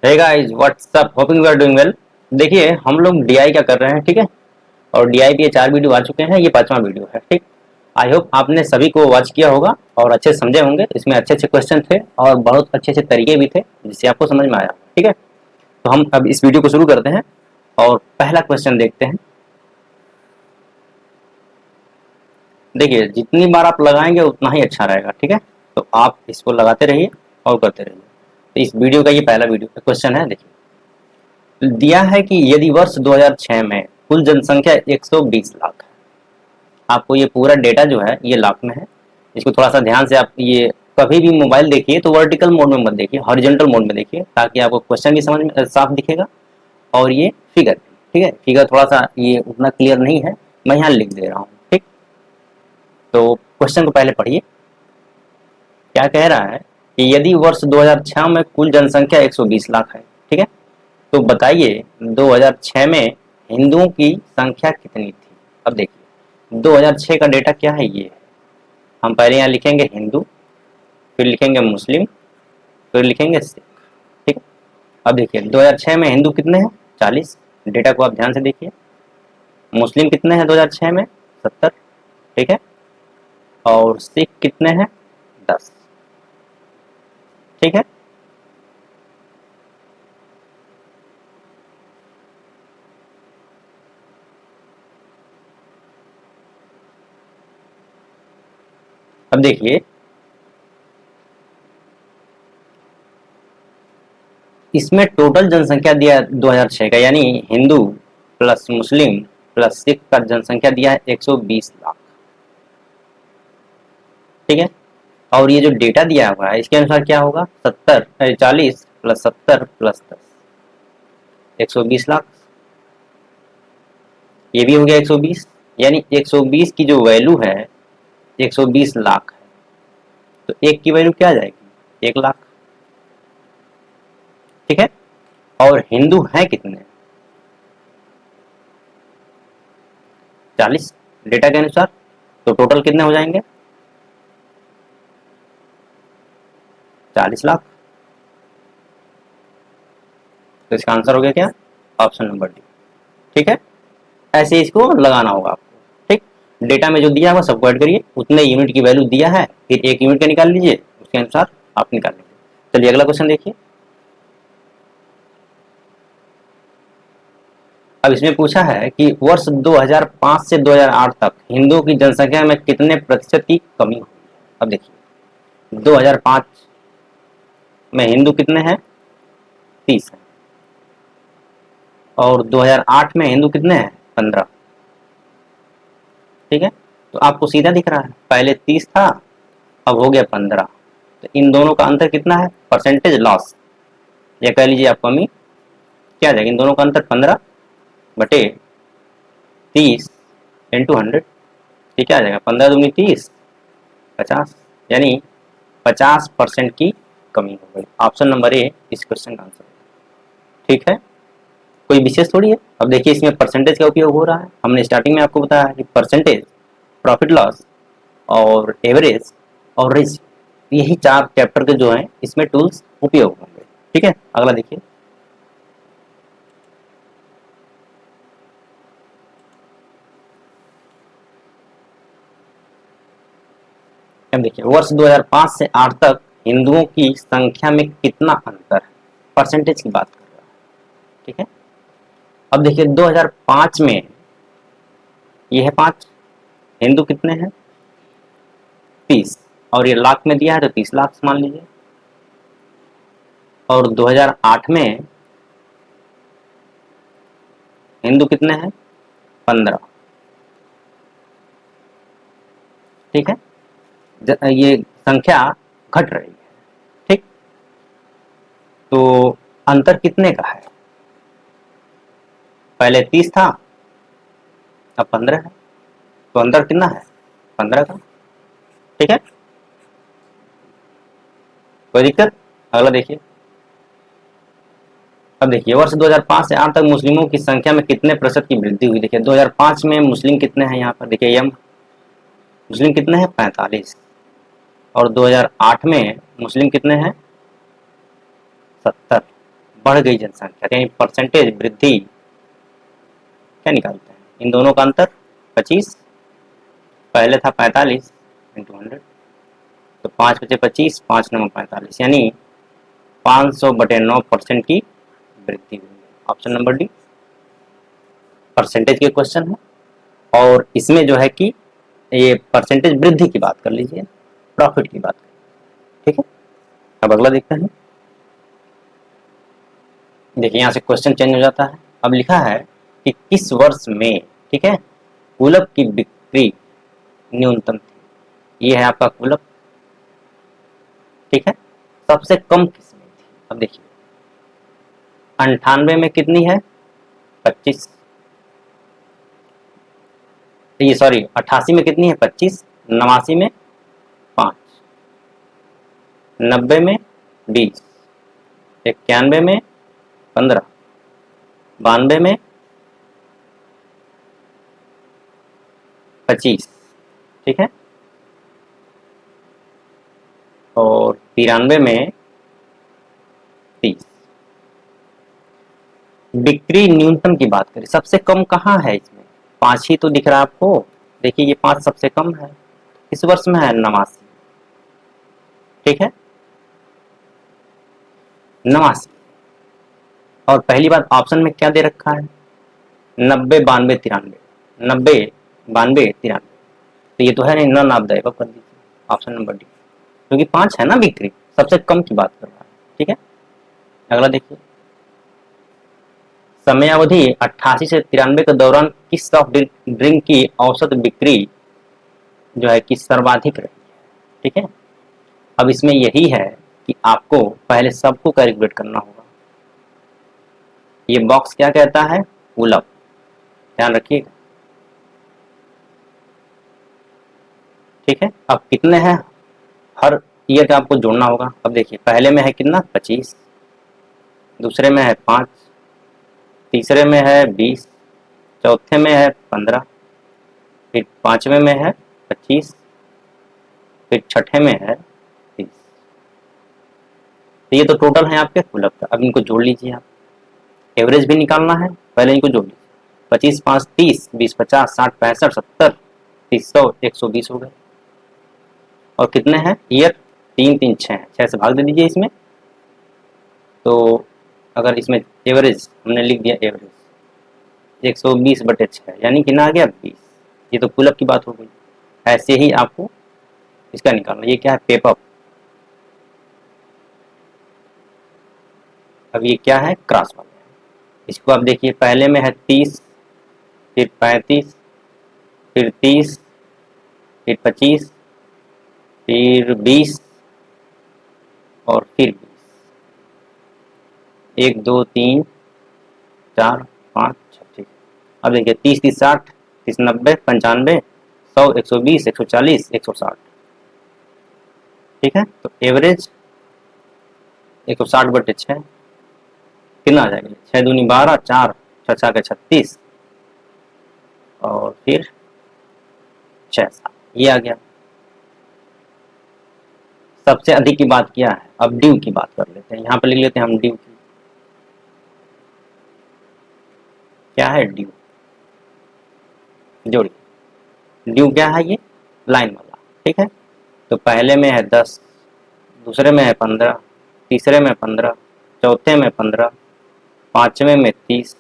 Hey guys what's up, hoping you are doing well. देखिए हम लोग डीआई का कर रहे हैं, ठीक है। और डीआई पे 4 वीडियो आ चुके हैं, ये 5वां वीडियो है, ठीक। आई होप आपने सभी को वॉच किया होगा और अच्छे समझे होंगे। इसमें अच्छे अच्छे क्वेश्चन थे और बहुत अच्छे अच्छे तरीके भी थे जिससे आपको समझ में आया, ठीक है। तो हम अब इस वीडियो को शुरू करते हैं और पहला क्वेश्चन देखते हैं। देखिए जितनी बार आप लगाएंगे उतना ही अच्छा रहेगा, ठीक है। तो आप इसको लगाते रहिए और करते रहिए। तो इस वीडियो का ये पहला वीडियो क्वेश्चन है। देखिए दिया है कि यदि वर्ष 2006 में कुल जनसंख्या 120 लाख है। आपको ये पूरा डेटा जो है ये लाख में है। इसको थोड़ा सा ध्यान से आप ये कभी भी मोबाइल देखिए तो वर्टिकल मोड में मत देखिए, हॉरिजॉन्टल मोड में देखिए, ताकि आपको क्वेश्चन भी समझ में साफ दिखेगा और ये फिगर, ठीक है। फिगर थोड़ा सा ये उतना क्लियर नहीं है, मैं यहाँ लिख दे रहा हूँ, ठीक। तो क्वेश्चन को पहले पढ़िए। क्या कह रहा है कि यदि वर्ष 2006 में कुल जनसंख्या 120 लाख है, ठीक है। तो बताइए 2006 में हिंदुओं की संख्या कितनी थी। अब देखिए 2006 का डेटा क्या है, ये हम पहले यहाँ लिखेंगे हिंदू, फिर लिखेंगे मुस्लिम, फिर लिखेंगे सिख, ठीक है। अब देखिए 2006 में हिंदू कितने हैं, 40। डेटा को आप ध्यान से देखिए। मुस्लिम कितने हैं 2006 में, 70, ठीक है। और सिख कितने हैं, 10, ठीक है। अब देखिए इसमें टोटल जनसंख्या दिया है 2006 का, यानी Hindu plus Muslim plus Sikh का जनसंख्या दिया है 120 लाख, ठीक है। और ये जो डेटा दिया हुआ है इसके अनुसार क्या होगा, 40 प्लस 70 प्लस 10, 120 लाख। ये भी हो गया 120, यानी 120 की जो वैल्यू है 120 लाख है। तो एक की वैल्यू क्या आ जाएगी, 1 लाख, ठीक है। और हिंदू हैं कितने, 40 डेटा के अनुसार। तो टोटल कितने हो जाएंगे, 40 लाख। तो इसका आंसर हो गया क्या, ऑप्शन नंबर डी, ठीक है। ऐसे इसको लगाना होगा आपको, ठीक। डेटा में जो दिया हुआ सबको ऐड करिए, उतने यूनिट की वैल्यू दिया है, फिर एक यूनिट का निकाल लीजिए, उसके अनुसार आप निकाल लीजिए। चलिए अगला क्वेश्चन देखिए। अब इसमें पूछा है कि वर्ष 2005 से 2008 तक हिंदुओं की जनसंख्या में कितने प्रतिशत की कमी हुई। अब देखिए 2005 में हिंदू कितने हैं, 30 हैं। और 2008 में हिंदू कितने हैं, 15, ठीक है। तो आपको सीधा दिख रहा है, पहले 30 था अब हो गया 15। तो इन दोनों का अंतर कितना है, परसेंटेज लॉस, या कह लीजिए आप कमी, क्या आ जाएगा, इन दोनों का अंतर 15 बटे 30 इंटू 100, ठीक है। आ जाएगा 15 दूनी 30, 50, यानी 50% की कमी हो गई। ऑप्शन नंबर ए इस क्वेश्चन का आंसर, ठीक है। कोई विशेष थोड़ी है। अब देखिए इसमें परसेंटेज का उपयोग हो रहा है, हमने स्टार्टिंग में आपको बताया कि परसेंटेज, प्रॉफिट लॉस और एवरेज और रेशियो, यही 4 चैप्टर के जो हैं इसमें टूल्स उपयोग होंगे, ठीक है। अगला देखिए। अब देखिए वर्ष 2005 से 8 तक हिंदुओं की संख्या में कितना अंतर है, परसेंटेज की बात कर रहा है, ठीक है। अब देखिए 2005 में ये है 5, हिंदू कितने हैं, 30, और ये लाख में दिया है तो 30 लाख मान लीजिए। और 2008 में हिंदू कितने हैं, 15, ठीक है। ये संख्या घट रही है, ठीक। तो अंतर कितने का है, पहले 30 था अब 15 है, तो अंतर कितना है, 15 का, ठीक है। कोई दिक्कत। अगला देखिए। अब देखिए वर्ष 2005 से 8 तक मुस्लिमों की संख्या में कितने प्रतिशत की वृद्धि हुई। देखिए 2005 में मुस्लिम कितने हैं, यहाँ पर देखिए यम मुस्लिम कितने हैं, 45। और 2008 में मुस्लिम कितने हैं, 70। बढ़ गई जनसंख्या, यानी परसेंटेज वृद्धि क्या निकालते हैं, इन दोनों का अंतर 25, पहले था 45 इंटू 100, तो 5 बचे 25, 5 9 45, यानी 500/9% की वृद्धि हुई है। ऑप्शन नंबर डी परसेंटेज के क्वेश्चन है, और इसमें जो है कि ये परसेंटेज वृद्धि की बात कर लीजिए, प्रॉफिट की बात कर, ठीक है। अब अगला देखते हैं। देखिए यहाँ से क्वेश्चन चेंज हो जाता है। अब लिखा है कि किस वर्ष में, ठीक है, कुलप की बिक्री न्यूनतम थी। ये है आपका कुलप, ठीक है। सबसे कम किस में थी, अब देखिए 98 में कितनी है, 25, ये सॉरी 88 में कितनी है, 25, 89 में 5, 90 में 20, 91 में 15, 92 में 25, ठीक है, और 93 में 30। बिक्री न्यूनतम की बात करें, सबसे कम कहाँ है इसमें, 5 ही तो दिख रहा है आपको। देखिए ये 5 सबसे कम है, इस वर्ष में है 89, ठीक है, 89। और पहली बात ऑप्शन में क्या दे रखा है, 90 92 93, 90 92 93, तो ये तो है नहीं, नन ऑफ द एबव कर दीजिए, ऑप्शन नंबर डी, क्योंकि 5 है ना बिक्री, सबसे कम की बात कर रहा है, ठीक है। अगला देखिए, समयावधि 88 से 93 के दौरान किस सॉफ्ट ड्रिंक की औसत बिक्री जो है कि सर्वाधिक रही है, ठीक है। अब इसमें यही है कि आपको पहले सबको कैलकुलेट करना होगा। ये बॉक्स क्या कहता है, पुल अप, ध्यान रखिएगा, ठीक है। अब कितने हैं, हर ईयर का आपको जोड़ना होगा। अब देखिए पहले में है कितना, 25, दूसरे में है 5, तीसरे में है 20, चौथे में है 15, फिर पांचवें में है 25, फिर छठे में है 30। तो ये तो टोटल है आपके पुल अप का। अब इनको जोड़ लीजिए आप, एवरेज भी निकालना है, पहले इनको जोड़ लीजिए, 25 5 30, 20 50, 60 65, 70, 300, 120 हो गए। और कितने हैं ईयर, 3 3 6 है, 6 से भाग दे दीजिए इसमें। तो अगर इसमें एवरेज हमने लिख दिया, एवरेज 120/6, यानी कितना आ गया, 20। ये तो पुल अप की बात हो गई। ऐसे ही आपको इसका निकालना, ये क्या है, पेप अप। अब ये क्या है, क्रॉस वाला। इसको आप देखिए, पहले में है 30, फिर 35, फिर 30, फिर 25, फिर 20, और फिर 20, 1 2 3 4 5 6, ठीक है। अब देखिए 30 30 60, 30 90, 95, 100, 120, 140, 160, ठीक है। तो एवरेज 160/6 कितना आ जाएगा, 6 दूनी 12, 4 6 6 के 36, और फिर 6 7, ये आ गया। सबसे अधिक की बात किया है, अब ड्यू की बात कर लेते हैं, यहाँ पर लिख लेते हैं हम ड्यू की। क्या है ड्यू, जोड़िए, ड्यू क्या है, ये लाइन वाला, ठीक है। तो पहले में है 10, दूसरे में है 15, तीसरे में 15, चौथे में 15, पांचवें में 30,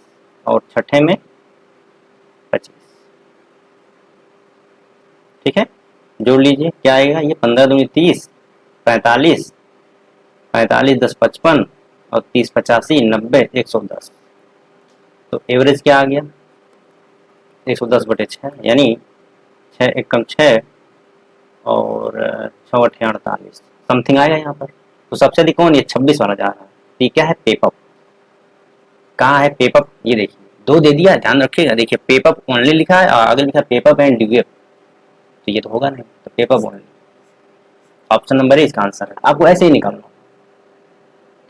और छठे में 25, ठीक है। जोड़ लीजिए क्या आएगा, ये 15 दूनी 30, 45, 45 10 55, और 30 85 90 110। तो एवरेज क्या आ गया, 110/6, यानी 6 एकम 6, और 6 8 48 समथिंग आएगा यहाँ पर। तो सबसे अधिक कौन, ये 26 वाला जा रहा है। तो ये क्या है, पेपअप। कहाँ है पेपअप, ये देखिए 2 दे दिया, ध्यान रखिएगा। देखिए पेपअप ओनली लिखा है, और आगे लिखा है पेपअप एंड ड्यूएप, तो ये तो होगा नहीं, तो पेपअप ओनली, ऑप्शन नंबर है इसका आंसर है। आपको ऐसे ही निकालना,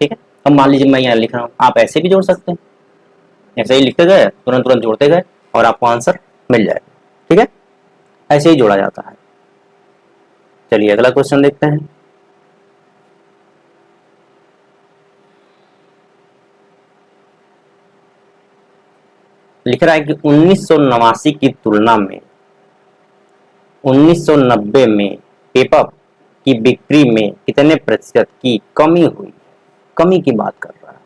ठीक है। अब मान लीजिए मैं यहाँ लिख रहा हूँ, आप ऐसे भी जोड़ सकते हैं, ऐसे ही लिखते गए, तुरंत तुरंत जोड़ते गए, और आपको आंसर मिल जाएगा, ठीक है। ऐसे ही जोड़ा जाता है। चलिए अगला क्वेश्चन देखते हैं। लिख रहा है कि 1989 की तुलना में 1990 में पेपर की बिक्री में कितने प्रतिशत की कमी हुई। कमी की बात कर रहा है।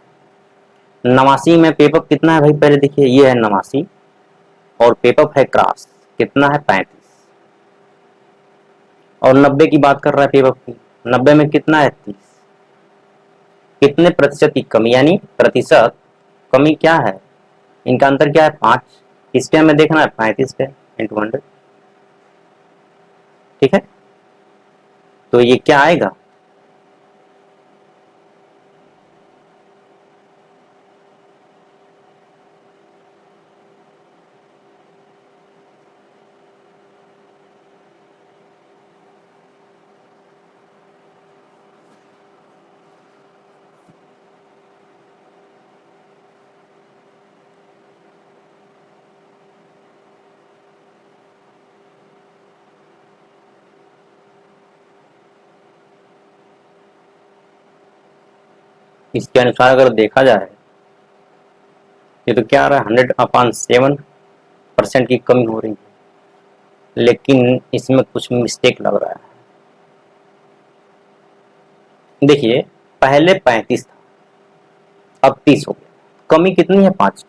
89 में पेपर कितना है भाई, पहले देखिए, ये है 89 और पेपर है क्रॉस, कितना है 35, और 90 की बात कर रहा है पेपर की, 90 में कितना है 30। कितने प्रतिशत की कमी, यानी प्रतिशत कमी क्या है, इनका अंतर क्या है 5, किस पे हमें देखना है 35 पे इंटू 100। ठीक है, तो ये क्या आएगा, इसके अनुसार अगर देखा जाए, ये तो क्या आ रहा है 100/7% की कमी हो रही है, लेकिन इसमें कुछ मिस्टेक लग रहा है। देखिए, पहले 35 था, अब 30 हो गया, कमी कितनी है 5,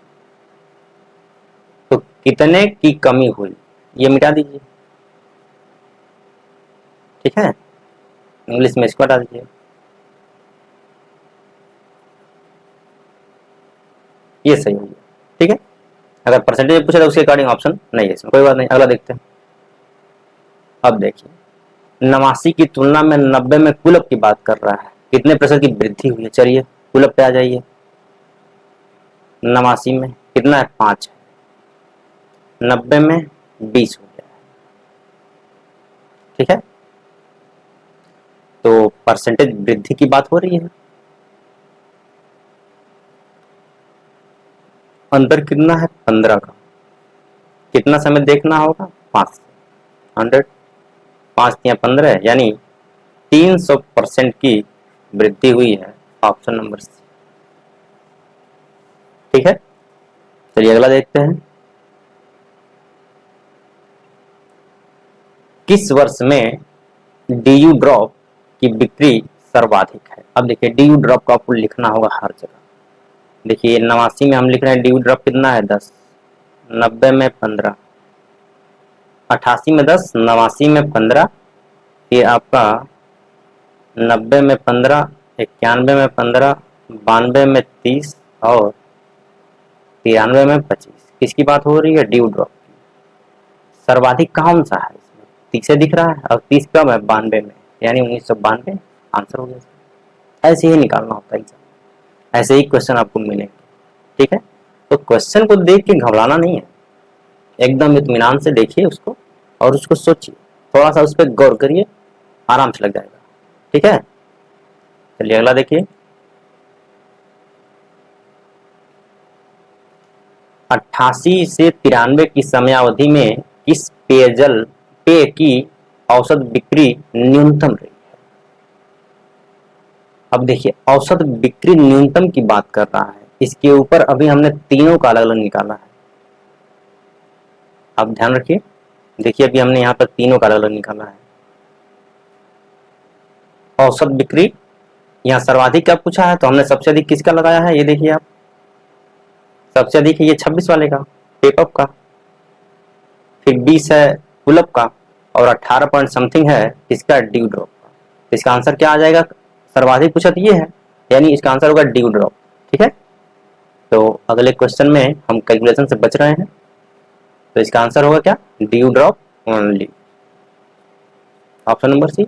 तो कितने की कमी हुई ये मिटा दीजिए। ठीक है, इंग्लिश में इसको हटा दीजिए। ये सही हो गया। ठीक है, अगर परसेंटेज पूछे तो उसके अकॉर्डिंग ऑप्शन नहीं है इसमें, कोई बात नहीं, अगला देखते हैं। अब देखिए, 89 की तुलना में 90 में कुलअप की बात कर रहा है, कितने प्रतिशत की वृद्धि हुई है। चलिए कुलअप पे आ जाइए, 89 में कितना है 5 है, 90 में 20 हो गया है। ठीक है, तो परसेंटेज वृद्धि की बात हो रही है। अंतर कितना है 15 का, कितना समय देखना होगा 5 से 100, 5 या 15, यानी 300% की वृद्धि हुई है, ऑप्शन नंबर सी। ठीक है, चलिए अगला देखते हैं। किस वर्ष में डीयू ड्रॉप की बिक्री सर्वाधिक है। अब देखिए, डीयू ड्रॉप को आपको लिखना होगा हर जगह। देखिए 89 में हम लिख रहे हैं डीयू ड्रॉप कितना है 10, 90 में 15, 88 में 10, 89 में 15, ये आपका 90 में 15, 91 में 15, 92 में 30 और 93 में 25। किसकी बात हो रही है, ड्यू ड्रॉप की। सर्वाधिक कौन सा है इसमें, 30 से दिख रहा है और 30 कम है 92 में, यानी 1992 आंसर हो गया। ऐसे ही निकालना होता है, ऐसे ही क्वेश्चन आपको मिलेंगे। ठीक है, तो क्वेश्चन को देख के घबराना नहीं है, एकदम इत्मीनान से देखिए उसको और उसको सोचिए, थोड़ा सा उस पर गौर करिए, आराम से लग जाएगा। ठीक है, चलिए अगला देखिए। 88 से 93 की समयावधि में किस पेय की औसत बिक्री न्यूनतम रही है। अब देखिए, औसत बिक्री न्यूनतम की बात कर रहा है, इसके ऊपर अभी हमने तीनों का अलग अलग निकाला है। आप ध्यान रखिए, देखिए अभी हमने यहाँ पर तीनों का अलग अलग निकाला है। औसत बिक्री, यहाँ सर्वाधिक क्या पूछा है, तो हमने सबसे अधिक किसका लगाया है, ये देखिए आप, सबसे अधिक है ये 26 वाले का, पेपअप का, फिर 20 है पुलअप का, और 18 पॉइंट समथिंग है इसका ड्यू ड्रॉप का। तो इसका आंसर क्या आ जाएगा, सर्वाधिक पूछा तो ये है, यानी इसका आंसर होगा ड्यू ड्रॉप। ठीक है, तो अगले क्वेश्चन में हम कैलकुलेशन से बच रहे हैं, तो इसका आंसर होगा क्या, dew drop only, option number C.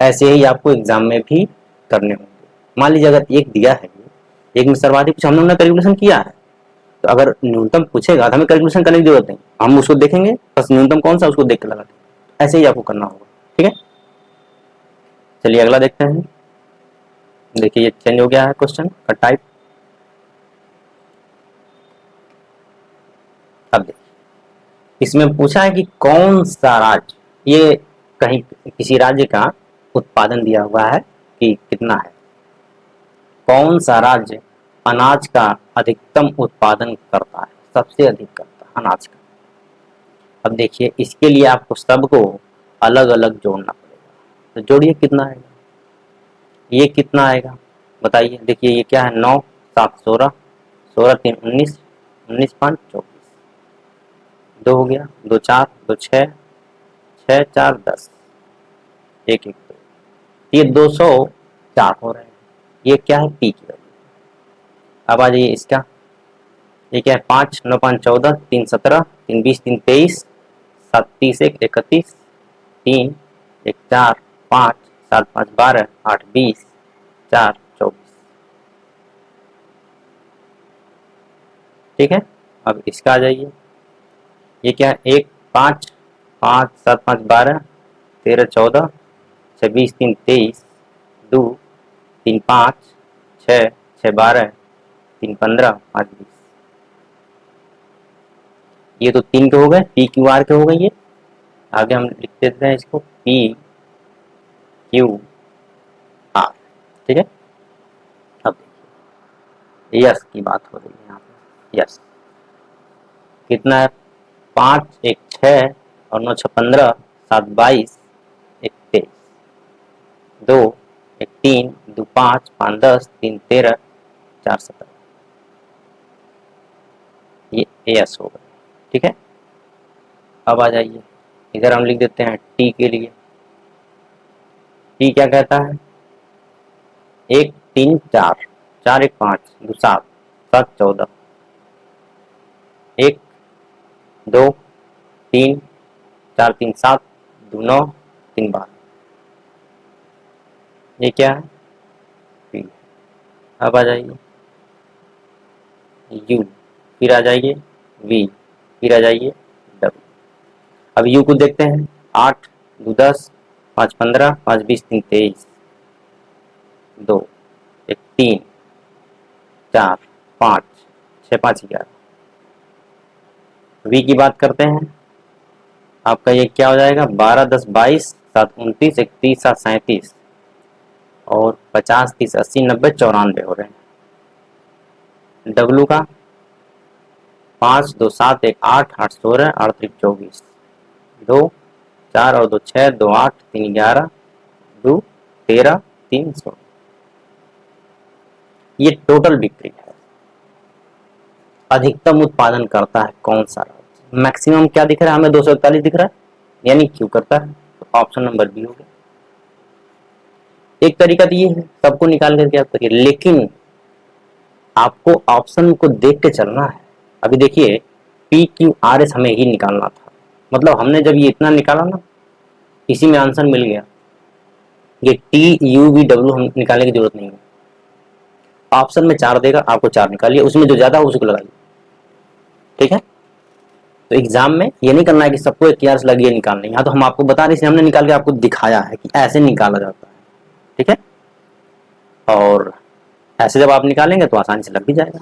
ऐसे ही आपको एग्जाम में भी करने होंगे। मान लीजिए अगर एक दिया है, एक में सर्वाधिक कुछ हमने कैलकुलेशन किया है, तो अगर न्यूनतम पूछेगा तो हमें कैलकुलेशन करने की जरूरत नहीं, हम उसको देखेंगे बस न्यूनतम कौन सा उसको देख के लगा देंगे। ऐसे ही आपको करना होगा। ठीक है, चलिए अगला देखते हैं। देखिए ये चेंज हो गया है क्वेश्चन का टाइप। अब देखिए, इसमें पूछा है कि कौन सा राज्य, ये कहीं किसी राज्य का उत्पादन दिया हुआ है कि कितना है, कौन सा राज्य अनाज का अधिकतम उत्पादन करता है। सबसे अधिक करता है अनाज का। अब देखिए इसके लिए आपको सबको अलग अलग जोड़ना पड़ेगा, तो जोड़िए कितना आएगा, ये कितना आएगा बताइए। देखिए ये क्या है, 9 7 16, 16 3 19, 19 5 24, 2 हो गया, 2 4 2 6, 6 4 10, 1 1 2, ये 204 हो रहे हैं। ये क्या है, पी की वैल्यू। अब आ जाइए इसका, ये क्या है, 5 9 5 14, 3 17, 3 20, 3 23, 7 30 1 31, 3 1 4 5, 7 5 12, 8 20, 4 24। ठीक है, अब इसका आ जाइए, ये क्या है, 1 5 5 7 5 12, 13 14, 26 3 23, 2 3 5, 6 6 12, 3 15, 5 20। ये तो 3 के हो गए, पी क्यू आर के हो गए। ये आगे हम लिख देते हैं इसको पी क्यू आर। ठीक है, अब यस की बात हो रही है यहाँ पे। यस कितना है, 5 1 6 और 9 6 15, 7 22, 1 23, 2 1 3, 2 5 5 10, 3 13, 4 17। ये यस हो गया। ठीक है, अब आ जाइए इधर हम लिख देते हैं टी के लिए। टी क्या कहता है, 1 3 4, 4 1 5, 2 7, 7 14, 1 2 3 4 3 7, 2 9, 3 12। ये क्या है, पी। अब आ जाइए यू, फिर आ जाइए वी, फिर आ जाइए डब्ल्यू। अब यू को देखते हैं, 8 2 10, 5 15, 5 20, 3 23, 2 1 3 4 5, 6 5 11। वी की बात करते हैं, आपका ये क्या हो जाएगा, 12 10 22, 7 29, 31 7 37, और 50 30 80 90 94 हो रहे हैं। डब्लू का 5 2 7 1 8 8 16, 8 3 24, 2 4 और 2 6, 2 8 3 11, 2 13, 3 16। ये टोटल बिक्री है। अधिकतम उत्पादन करता है कौन सा राज्य, मैक्सिमम क्या दिख रहा है हमें, 241 दिख रहा है, यानी क्यों करता है, तो ऑप्शन नंबर बी हो गया। एक तरीका तो ये है सबको निकाल करके आप करिए, लेकिन आपको ऑप्शन को देख के चलना है। अभी देखिए पी क्यू आर एस हमें ही निकालना था, मतलब हमने जब ये इतना निकाला ना, इसी में आंसर मिल गया। ये टी यू वी डब्ल्यू हम निकालने की जरूरत नहीं है, ऑप्शन में 4 देगा, आपको 4 निकालिए, उसमें जो ज्यादा हो उसको लगाइए। ठीक है, तो एग्जाम में ये नहीं करना है कि सबको एक क्लियर लगी है निकालने, यहाँ तो हम आपको बता रहे, हमने निकाल के आपको दिखाया है कि ऐसे निकाला जाता है। ठीक है, और ऐसे जब आप निकालेंगे तो आसानी से लग भी जाएगा।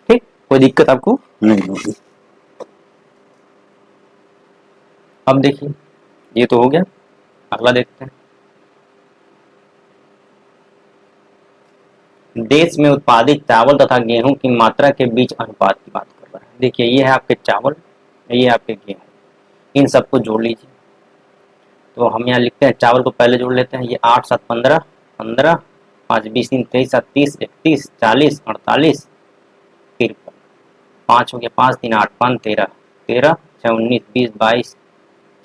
ठीक, कोई दिक्कत आपको नहीं होगी। अब देखिए ये तो हो गया, अगला देखते हैं। देश में उत्पादित चावल तथा गेहूं की मात्रा के बीच अनुपात की बात कर रहा है। देखिए ये है आपके चावल, ये आपके गेहूं, इन सबको जोड़ लीजिए। तो हम यहाँ लिखते हैं चावल को पहले जोड़ लेते हैं, ये 8 7 15, 15 5 20 3 23 7 30 31 40 48, फिर 5 हो गया, 5 3 8 5 13, 13 6 19 20 22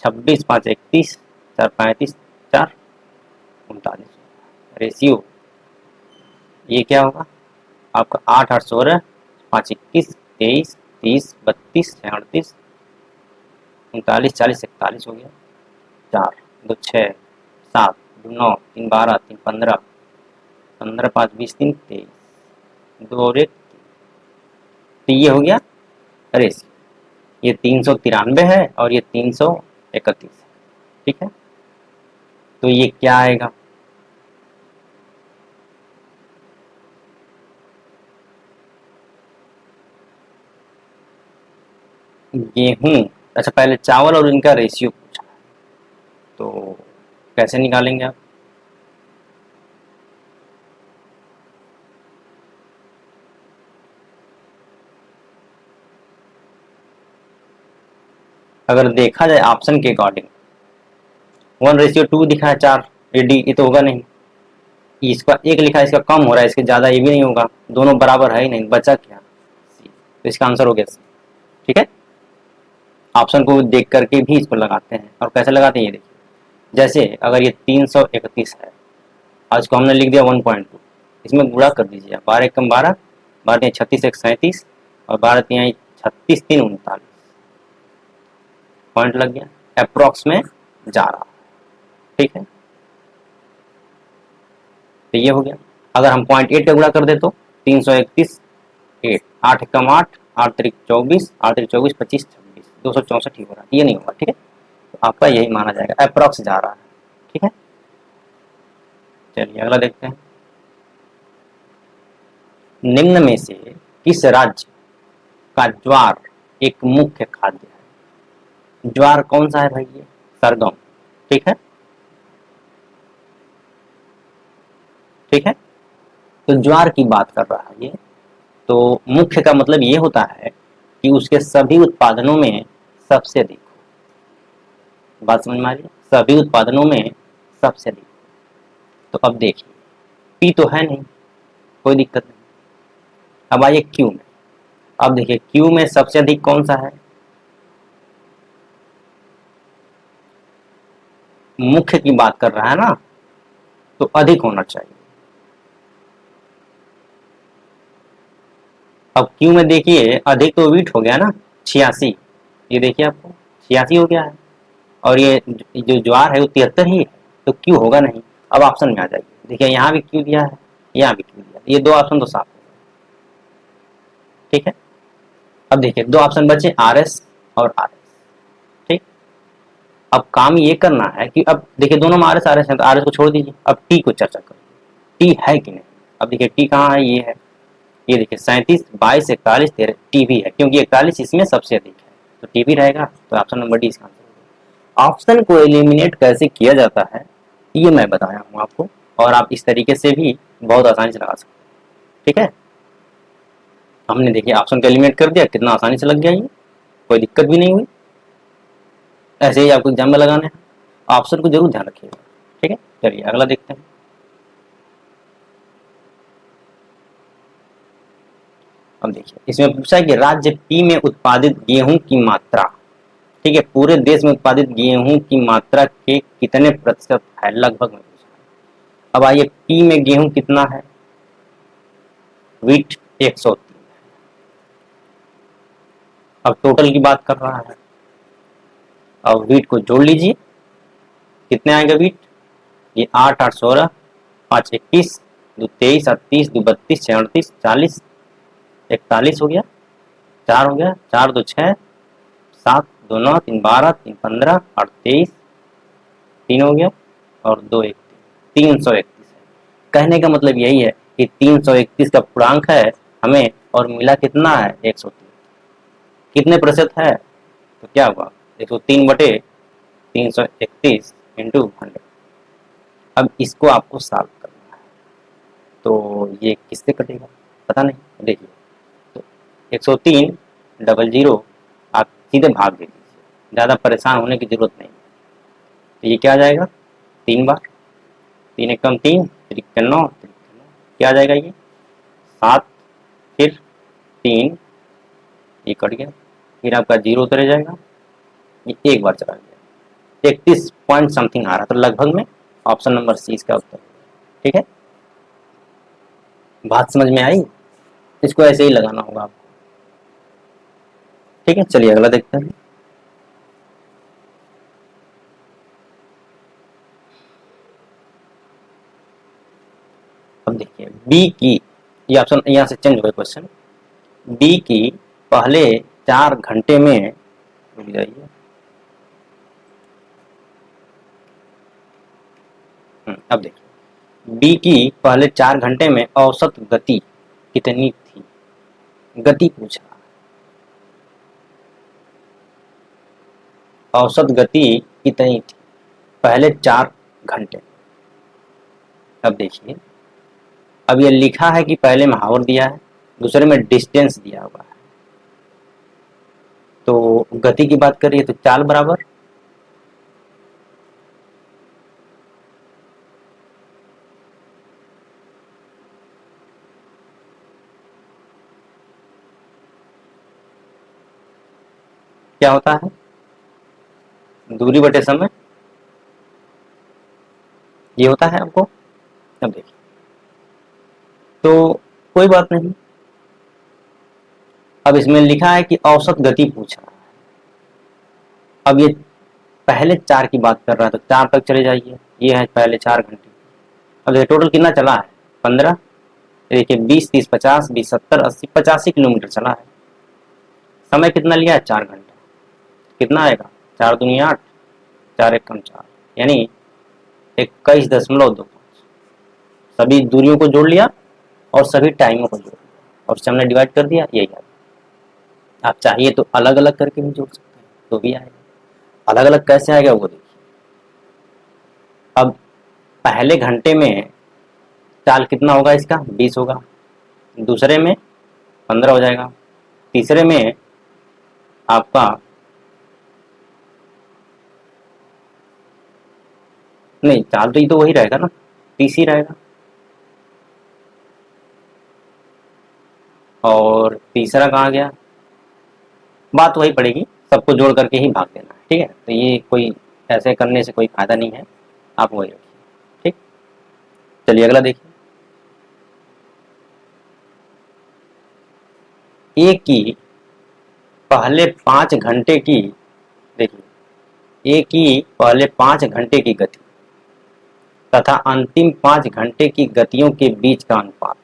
26 5 31 4 35 4 39। रेशियो ये क्या होगा आपका, 8 8 16, 5 21 23 30 32 38 39 40 41 हो गया, 4 2 6 7 2 9 3 12 3 15 15 5 20 3 23, 2 और 1, तो ये हो गया रेशियो। ये 393 है और ये 331 है। ठीक है, तो ये क्या आएगा, गेहूं। अच्छा पहले चावल और इनका रेशियो पूछा, तो कैसे निकालेंगे आप, अगर देखा जाए ऑप्शन के अकॉर्डिंग 1:2 दिखा है 4, ये डी, ये तो होगा नहीं। इसका एक लिखा है, इसका कम हो रहा है, इसके ज़्यादा ये भी नहीं होगा, दोनों बराबर है ही नहीं, बचा क्या सी, तो इसका आंसर हो गया सी। ठीक है, ऑप्शन को देख करके भी इसको लगाते हैं। और कैसे लगाते हैं ये देखिए, जैसे अगर ये 331 है और इसको हमने लिख दिया 1.2, इसमें गुणा कर दीजिए, 12 एकम 12, 12 36 एक 37 और 12 3 36 3 39, पॉइंट लग गया, अप्रोक्स में जा रहा। ठीक है, तो ये हो गया। अगर हम 0.8 का गुणा कर दे तो 331 8, 8 एकम 8, 8 त्रिक 24, 8 त्रिक 24 25 26, 264 ही हो रहा है, ये नहीं होगा। ठीक है, तो आपका यही माना जाएगा, अप्रोक्स जा रहा है। ठीक है, चलिए अगला देखते हैं। निम्न में से किस राज्य का ज्वार एक मुख्य खाद्य है? ज्वार कौन सा है भाई? ये सरगम। ठीक है, ठीक है, तो ज्वार की बात कर रहा है ये। तो मुख्य का मतलब ये होता है कि उसके सभी उत्पादनों में सबसे अधिक, बात समझ में आ रही है, सभी उत्पादनों में सबसे अधिक। तो अब देखिए, पी तो है नहीं, कोई दिक्कत नहीं। अब आइए क्यू में। अब देखिए क्यू में सबसे अधिक कौन सा है? मुख्य की बात कर रहा है ना, तो अधिक होना चाहिए। अब क्यू में देखिए अधिक तो वीट हो गया ना, 86, ये देखिए आपको 86 हो गया है, और ये जो ज्वार है वो 73 ही है, तो क्यू होगा नहीं। अब ऑप्शन में आ जाइए, देखिए यहाँ भी क्यू दिया है, यहाँ भी क्यू दिया है, ये दो ऑप्शन तो साफ हो गए। ठीक है, अब देखिए दो ऑप्शन बचे, आर एस और आर एस। ठीक, अब काम ये करना है कि अब देखिए दोनों में आर एस है, तो आर एस को छोड़ दीजिए, अब टी को चर्चा करिए, टी है कि नहीं। अब देखिए टी कहाँ है, ये है, ये देखिए 37 22 41 13, टी भी है, क्योंकि 41 इसमें सबसे अधिक है, तो टी भी रहेगा, तो ऑप्शन नंबर डी इसका आंसर होगा। ऑप्शन को एलिमिनेट कैसे किया जाता है ये मैं बताया हूँ आपको, और आप इस तरीके से भी बहुत आसानी से लगा सकते हैं। ठीक है, हमने देखिए ऑप्शन को एलिमिनेट कर दिया, कितना आसानी से लग गया, ये कोई दिक्कत भी नहीं हुई। ऐसे ही आपको एग्जाम में लगाने हैं, ऑप्शन को जरूर ध्यान रखिएगा। ठीक है, चलिए अगला देखते हैं। अब देखिए इसमें पूछा है कि राज्य पी में उत्पादित गेहूं की मात्रा, ठीक है, पूरे देश में उत्पादित गेहूं की मात्रा के कितने प्रतिशत है, लगभग में पूछा है। अब आइए पी में गेहूं कितना है, वीट 103। अब टोटल की बात कर रहा है, अब वीट को जोड़ लीजिए, कितने आएगा वीट, ये 8 8 16 5 21 2 23 38 2 32 6 38 40 41 हो गया, 4 हो गया, 4 2 6 7 2 9 3 12 3 15 8 23, 3 हो गया और 2 1 331 है। कहने का मतलब यही है कि 331 का पूर्णांक है हमें, और मिला कितना है 103। कितने प्रतिशत है, तो क्या हुआ 103 बटे 331 इंटू 100। अब इसको आपको सॉल्व करना है, तो ये किससे कटेगा पता नहीं, देखिए तो 103 डबल जीरो आप सीधे भाग दे दीजिए, ज़्यादा परेशान होने की जरूरत नहीं। तो ये क्या आ जाएगा, 3 बार, 3 एकम 3 त्रिक 9, क्या आ जाएगा ये 7, फिर 3, ये कट गया, फिर आपका जीरो उतरे जाएगा, ये एक बार चला गया, 31 पॉइंट समथिंग आ रहा, तो लगभग में ऑप्शन नंबर सी इसका उत्तर। ठीक है, बात समझ में आई, इसको ऐसे ही लगाना होगा आपको। ठीक है, चलिए अगला देखते हैं। अब देखिए बी की, ये ऑप्शन यहाँ से चेंज हो गया क्वेश्चन, बी की पहले 4 घंटे में, रुक जाइए, अब देखिए बी की पहले 4 घंटे में औसत गति कितनी थी, गति पूछा, औसत गति कितनी थी पहले 4 घंटे। अब देखिए, अब ये लिखा है कि पहले में हावर दिया है, दूसरे में डिस्टेंस दिया हुआ है, तो गति की बात करिए तो चाल बराबर क्या होता है, दूरी बटे समय, ये होता है आपको। अब देखिए, तो कोई बात नहीं, अब इसमें लिखा है कि औसत गति पूछ रहा है। अब ये पहले 4 की बात कर रहा है तो 4 तक चले जाइए, ये है पहले 4 घंटे। अब देखिए टोटल कितना चला है, 15, देखिए 20, 30, 50, 20, 70, 80, 85 किलोमीटर चला है। समय कितना लिया है, 4 घंटे। कितना आएगा, 4 दूनी 8, 4 एक कम 4, यानी 21.25। सभी दूरियों को जोड़ लिया और सभी टाइमों को जोड़ लिया और उससे हमने डिवाइड कर दिया, यही आएगा। आप चाहिए तो अलग अलग करके भी जोड़ सकते हैं, तो भी आएगा। अलग अलग कैसे आएगा वो देखिए। अब पहले घंटे में चाल कितना होगा, इसका 20 होगा, दूसरे में 15 हो जाएगा, तीसरे में आपका नहीं, चाल तो ये तो वही रहेगा ना, 30 ही रहेगा। और तीसरा कहाँ गया, बात वही पड़ेगी, सबको जोड़ करके ही भाग देना है, ठीक है। तो ये कोई ऐसे करने से कोई फायदा नहीं है, आप वही रखिए, ठीक। चलिए अगला देखिए। ए की पहले 5 घंटे की, देखिए ए की पहले 5 घंटे की गति तथा अंतिम 5 घंटे की गतियों के बीच का अनुपात।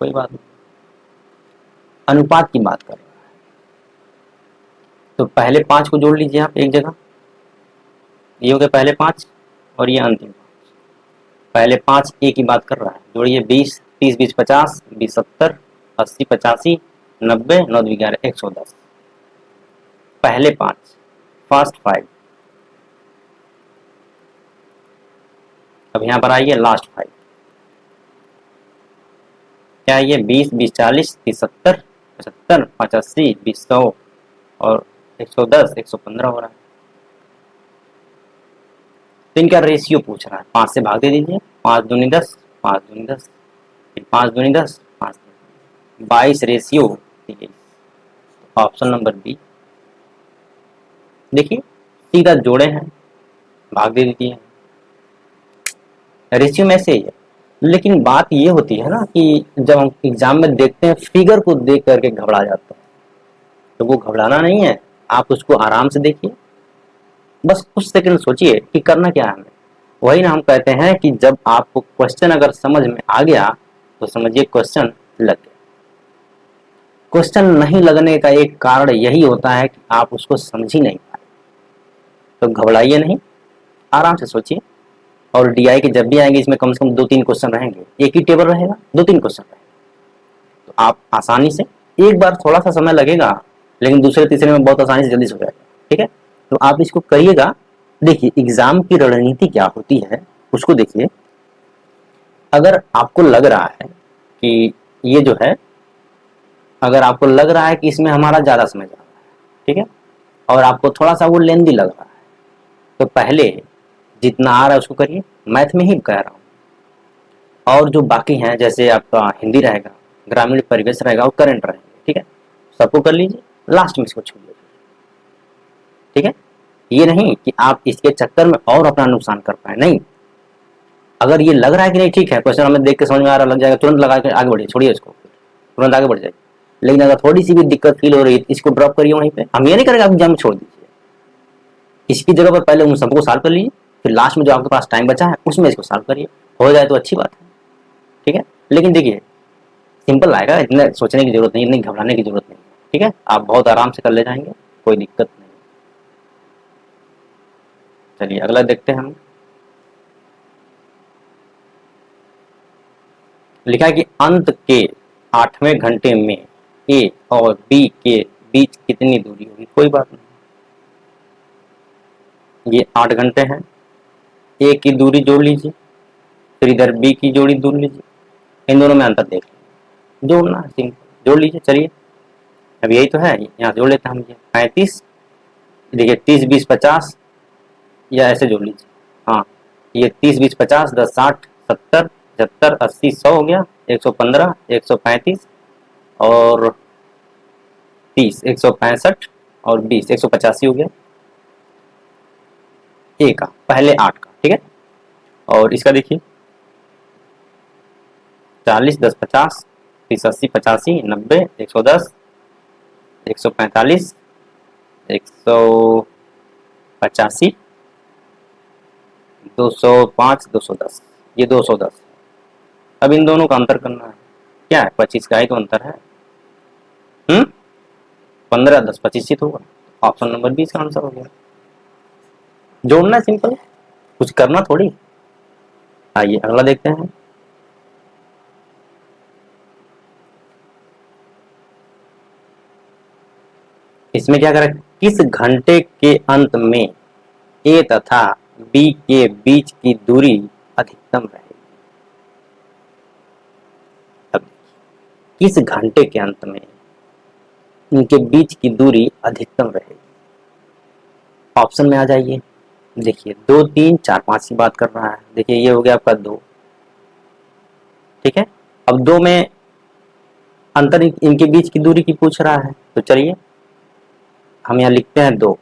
कोई बात नहीं, अनुपात की बात कर रहे हैं, तो पहले 5 को जोड़ लीजिए आप एक जगह, ये हो गए पहले 5 और ये अंतिम 5। पहले 5 ए की बात कर रहा है, जोड़िए 20, 30, 20, 50, 20, 70, 80, 85, 90, 9, 11, 110। पहले 5, फर्स्ट 5। अब यहाँ पर आइए लास्ट 5, क्या ये 20, 20, 40, 30, 70, 75, 85, 20, 100 और 110, 115 हो रहा है। तो इनका रेशियो पूछ रहा है, 5 से भाग दे दीजिए, 5 दूनी 10, 5 दूनी 10, फिर 5 दूनी 10, 5 22 रेशियो 23। ऑप्शन नंबर बी, देखिए सीधा जोड़े हैं, भाग दे दीजिए, रेशियो में ऐसे ही है। लेकिन बात ये होती है ना कि जब हम एग्जाम में देखते हैं फिगर को देख करके घबरा जाते हैं, तो वो घबराना नहीं है, आप उसको आराम से देखिए, बस कुछ सेकंड सोचिए कि करना क्या है हमें। वही ना हम कहते हैं कि जब आपको क्वेश्चन अगर समझ में आ गया तो समझिए क्वेश्चन लग गया। क्वेश्चन नहीं लगने का एक कारण यही होता है कि आप उसको समझ ही नहीं पाए। तो घबराइए नहीं, आराम से सोचिए। और डीआई के जब भी आएंगे इसमें कम से कम 2-3 क्वेश्चन रहेंगे, एक ही टेबल रहेगा, 2-3 क्वेश्चन रहेंगे, तो आप आसानी से, एक बार थोड़ा सा समय लगेगा लेकिन दूसरे तीसरे में बहुत आसानी से जल्दी से हो जाएगा, ठीक है। तो आप इसको करिएगा। देखिए एग्जाम की रणनीति क्या होती है उसको देखिए। अगर आपको लग रहा है कि ये जो है, अगर आपको लग रहा है कि इसमें हमारा ज़्यादा समय जा रहा है, ठीक है, और आपको थोड़ा सा वो लेंदी लग रहा है, तो पहले जितना आ रहा है उसको करिए, मैथ में ही कह रहा हूँ। और जो बाकी हैं जैसे आपका हिंदी रहेगा, ग्रामीण परिवेश रहेगा और करंट रहेंगे, ठीक है, सबको कर लीजिए, लास्ट में इसको छोड़ दीजिए, ठीक है। ये नहीं कि आप इसके चक्कर में और अपना नुकसान कर पाए, नहीं। अगर ये लग रहा है कि नहीं ठीक है, क्वेश्चन हमें देख के समझ में आ रहा, लग जाएगा, तुरंत लगा के आगे बढ़िए, छोड़िए इसको, तुरंत आगे बढ़ जाइए। लेकिन अगर थोड़ी सी भी दिक्कत फील हो रही है इसको ड्रॉप करिए वहीं पे। हम ये नहीं करेंगे आप एग्जाम में छोड़ दीजिए, इसकी जगह पर पहले उन सबको सॉल्व कर लीजिए, फिर लास्ट में जो आपके पास टाइम बचा है उसमें इसको सॉल्व करिए, हो जाए तो अच्छी बात है, ठीक है। लेकिन देखिए सिंपल आएगा, इतने सोचने की जरूरत नहीं, इतनी घबराने की जरूरत नहीं, ठीक है, आप बहुत आराम से कर ले जाएंगे, कोई दिक्कत नहीं। चलिए अगला देखते हैं हम। लिखा है कि अंत के 8वें घंटे में ए और बी के बीच कितनी दूरी होगी। कोई बात नहीं, ये 8 घंटे हैं, ए की दूरी जोड़ लीजिए, फिर इधर बी की जोड़ी दूर लीजिए, इन दोनों में अंतर देख लीजिए, जोड़ना है सिंपल, जोड़ लीजिए। चलिए अब यही तो है, यहाँ जोड़ लेते हैं हम ये 35, देखिए 30 20 50, या ऐसे जोड़ लीजिए, हाँ ये 30 20 50 10 60 70 75 80 100 हो गया, 115 135 और 30 165 और 20 185 हो गया, ए का पहले 8 का, ठीक है। और इसका देखिए 40 10 50 30 80 85 90 110 145 185 205 210, ये 210। अब इन दोनों का अंतर करना है, क्या है 25 का ही तो अंतर है, 15 10 25 ही तो होगा, ऑप्शन नंबर 20 का आंसर हो गया। जोड़ना है सिंपल, कुछ करना थोड़ी। आइए अगला देखते हैं। इसमें क्या करें, किस घंटे के अंत में ए तथा बी के बीच की दूरी अधिकतम रहेगी। अब किस घंटे के अंत में इनके बीच की दूरी अधिकतम रहेगी, ऑप्शन में आ जाइए। देखिए 2 3 4 5 की बात कर रहा है, देखिए ये हो गया आपका 2, ठीक है। अब 2 में अंतर इनके बीच की दूरी की पूछ रहा है, तो चलिए हम यहाँ लिखते हैं 2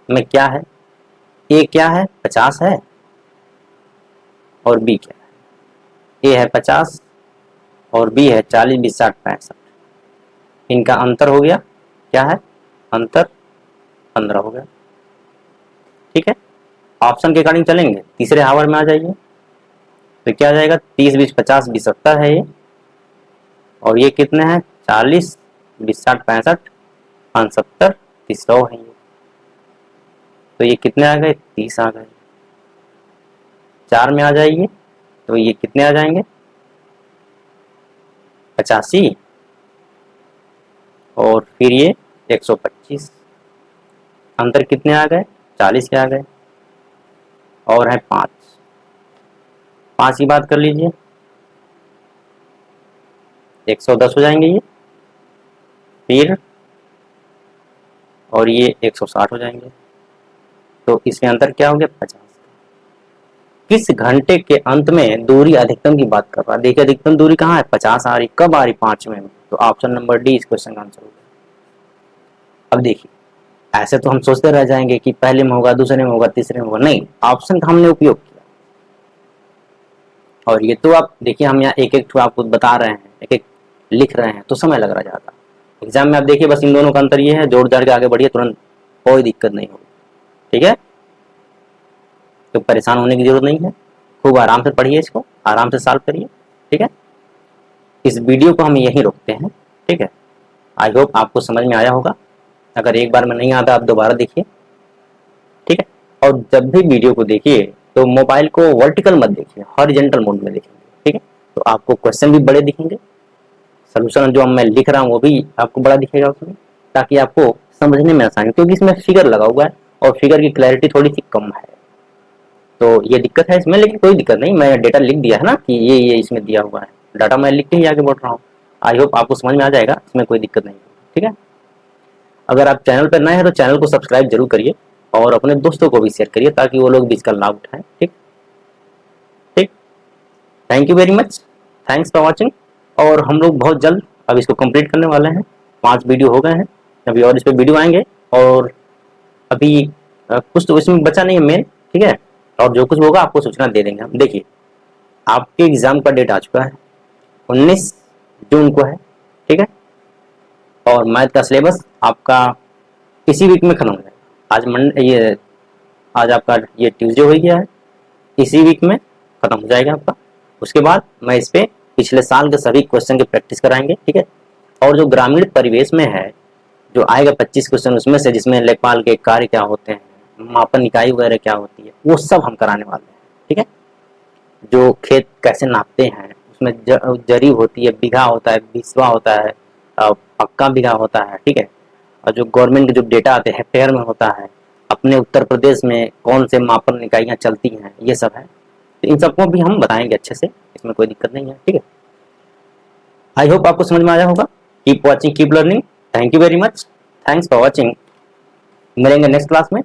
में क्या है, ए क्या है 50 है और बी क्या है, ए है 50 और बी है 40 20 60 65, इनका अंतर हो गया क्या है, अंतर 15 हो गया, ठीक है। ऑप्शन के अकॉर्डिंग चलेंगे, तीसरे हावर में आ जाइए, तो क्या आ जाएगा 30 20 50 20 70 है ये, और ये कितने हैं 40 20 60 65 75 30 100 है ये, तो ये कितने आ गए 30 आ गए। 4 में आ जाइए तो ये कितने आ जाएंगे 85 और फिर ये 125, अंतर कितने आ गए 40 के आ गए, और है 5 की बात कर लीजिए 110 हो जाएंगे ये, फिर और ये 160 हो जाएंगे, तो इसमें अंतर क्या हो गया 50। किस घंटे के अंत में दूरी अधिकतम की बात कर रहा है, देखिए अधिकतम दूरी कहाँ है 50 आ रही, कब आ रही 5वें में, तो ऑप्शन नंबर डी इस क्वेश्चन का आंसर होगा। अब देखिए ऐसे तो हम सोचते रह जाएंगे कि पहले में होगा दूसरे में होगा तीसरे में होगा, नहीं ऑप्शन का हमने उपयोग किया। और ये तो आप देखिए हम यहाँ एक एक आपको बता रहे हैं, एक एक लिख रहे हैं, तो समय लग रहा ज्यादा। एग्जाम में आप देखिए बस इन दोनों का अंतर ये है, जोड़ जाड़ के आगे बढ़िए तुरंत, कोई दिक्कत नहीं होगी, ठीक है। तो परेशान होने की जरूरत नहीं है, खूब आराम से पढ़िए, इसको आराम से सॉल्व करिए, ठीक है। इस वीडियो को हम यहीं रोकते हैं, ठीक है। आई होप आपको समझ में आया होगा, अगर एक बार में नहीं आता आप दोबारा देखिए, ठीक है। और जब भी वीडियो को देखिए तो मोबाइल को वर्टिकल मत देखिए, हॉरिजॉन्टल मोड में देखेंगे, ठीक है। तो आपको क्वेश्चन भी बड़े दिखेंगे, सोल्यूशन जो मैं लिख रहा हूँ वो भी आपको बड़ा दिखेगा उसमें, ताकि आपको समझने में आसानी, क्योंकि इसमें फिगर लगा हुआ है और फिगर की क्लैरिटी थोड़ी सी कम है, तो ये दिक्कत है इसमें। लेकिन कोई दिक्कत नहीं, मैं डेटा लिख दिया है ना कि ये इसमें दिया हुआ है, डाटा मैं लिख के ही आगे बढ़ रहा हूँ। आई होप आपको समझ में आ जाएगा, इसमें कोई दिक्कत नहीं, ठीक है। अगर आप चैनल पर नए हैं तो चैनल को सब्सक्राइब जरूर करिए और अपने दोस्तों को भी शेयर करिए, ताकि वो लोग भी इसका लाभ उठाएं, ठीक ठीक। Thank you very much, thanks for watching. और हम लोग बहुत जल्द अब इसको कंप्लीट करने वाले हैं, 5 वीडियो हो गए हैं, अभी और इस पर वीडियो आएंगे, और अभी कुछ तो इसमें बचा नहीं है मेन, ठीक है। और जो कुछ होगा आपको सूचना दे देंगे हम। देखिए आपके एग्जाम का डेट आ चुका है, 19 जून को है, ठीक है। और मैथ का सिलेबस आपका इसी वीक में खत्म हो जाएगा। आज मंडे, ये आज आपका ये ट्यूसडे हो गया है, इसी वीक में खत्म हो जाएगा आपका। उसके बाद मैं इस पे पिछले साल के सभी क्वेश्चन की प्रैक्टिस कराएंगे, ठीक है। और जो ग्रामीण परिवेश में है जो आएगा 25 क्वेश्चन उसमें से, जिसमें लेखपाल के कार्य क्या होते हैं, मापन इकाई वगैरह क्या होती है, वो सब हम कराने वाले हैं, ठीक है। जो खेत कैसे नापते हैं, उसमें जरी होती है, बीघा होता है, बिस्वा होता है, पक्का बीघा होता है, ठीक है। और जो गवर्नमेंट के जो डेटा आते हैं हेक्टेयर में होता है, अपने उत्तर प्रदेश में कौन से मापन इकाइयाँ चलती हैं, ये सब है, तो इन सबको भी हम बताएंगे अच्छे से, इसमें कोई दिक्कत नहीं है, ठीक है। आई होप आपको समझ में आया होगा। Keep watching, keep learning. Thank you very much, thanks for watching. मिलेंगे नेक्स्ट क्लास में।